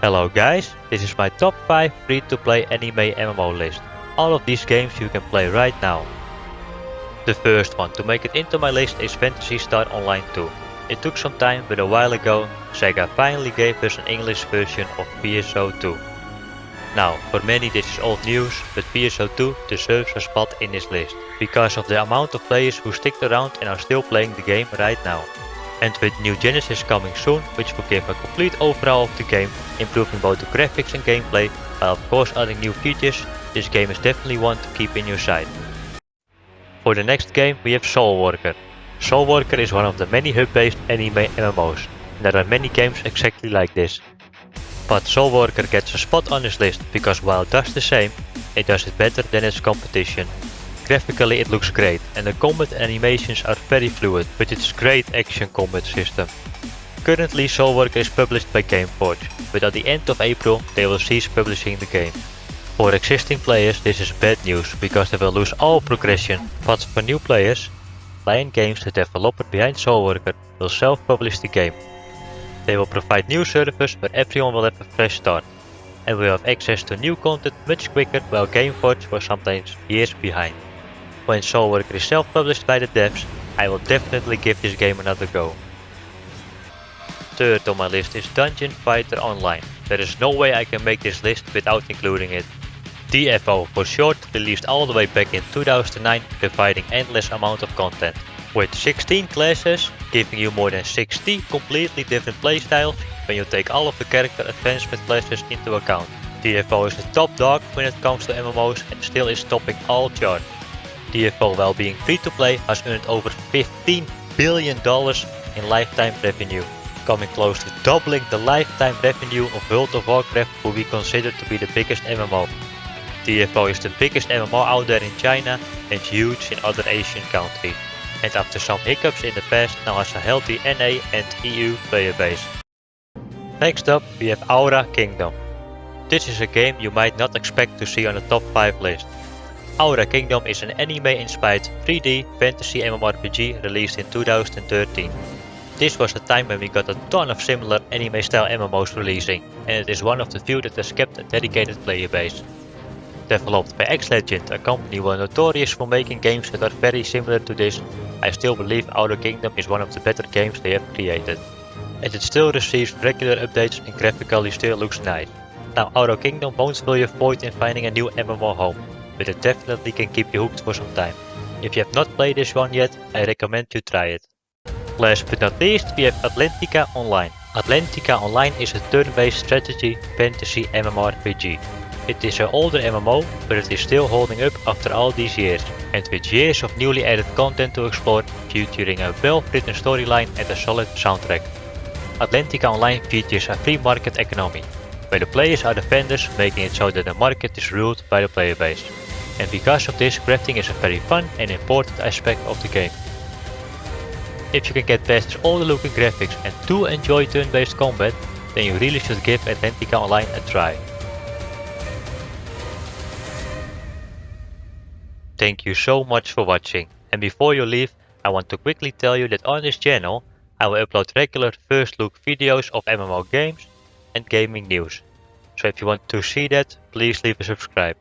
Hello guys, this is my top 5 free to play anime MMO list. All of these games you can play right now. The first one to make it into my list is Phantasy Star Online 2. It took some time, but a while ago Sega finally gave us an English version of PSO2. Now, for many this is old news, but PSO2 deserves a spot in this list, because of the amount of players who stick around and are still playing the game right now. And with new Genesis coming soon, which will give a complete overhaul of the game, improving both the graphics and gameplay, while of course adding new features, this game is definitely one to keep in your sight. For the next game we have Soulworker. Soulworker is one of the many hub-based anime MMOs, and there are many games exactly like this. But Soulworker gets a spot on this list because while it does the same, it does it better than its competition. Graphically it looks great and the combat animations are very fluid with its great action combat system. Currently Soulworker is published by Gameforge, but at the end of April they will cease publishing the game. For existing players this is bad news because they will lose all progression, but for new players, Lion Games, the developer behind Soulworker, will self-publish the game. They will provide new servers where everyone will have a fresh start, and will have access to new content much quicker while Gameforge was sometimes years behind. When Soulworker is self-published by the devs, I will definitely give this game another go. Third on my list is Dungeon Fighter Online. There is no way I can make this list without including it. DFO for short released all the way back in 2009, providing endless amount of content. With 16 classes, giving you more than 60 completely different playstyles when you take all of the character advancement classes into account. DFO is the top dog when it comes to MMOs and still is topping all charts. DFO, while being free to play, has earned over $15 billion in lifetime revenue, coming close to doubling the lifetime revenue of World of Warcraft, who we consider to be the biggest MMO. DFO is the biggest MMO out there in China and huge in other Asian countries, and after some hiccups in the past now has a healthy NA and EU player base. Next up we have Aura Kingdom. This is a game you might not expect to see on the top 5 list. Aura Kingdom is an anime-inspired 3D fantasy MMORPG released in 2013. This was the time when we got a ton of similar anime-style MMOs releasing, and it is one of the few that has kept a dedicated player base. Developed by X-Legend, a company well notorious for making games that are very similar to this, I still believe Aura Kingdom is one of the better games they have created. And it still receives regular updates and graphically still looks nice. Now Aura Kingdom won't fill your void in finding a new MMO home, but it definitely can keep you hooked for some time. If you have not played this one yet, I recommend you try it. Last but not least, we have Atlantica Online. Atlantica Online is a turn-based strategy fantasy MMORPG. It is an older MMO, but it is still holding up after all these years, and with years of newly added content to explore, featuring a well-written storyline and a solid soundtrack. Atlantica Online features a free market economy, where the players are the vendors, making it so that the market is ruled by the player base. And because of this, crafting is a very fun and important aspect of the game. If you can get past all the looking graphics and do enjoy turn-based combat, then you really should give Atlantica Online a try. Thank you so much for watching, and before you leave, I want to quickly tell you that on this channel, I will upload regular first look videos of MMO games and gaming news. So if you want to see that, please leave a subscribe.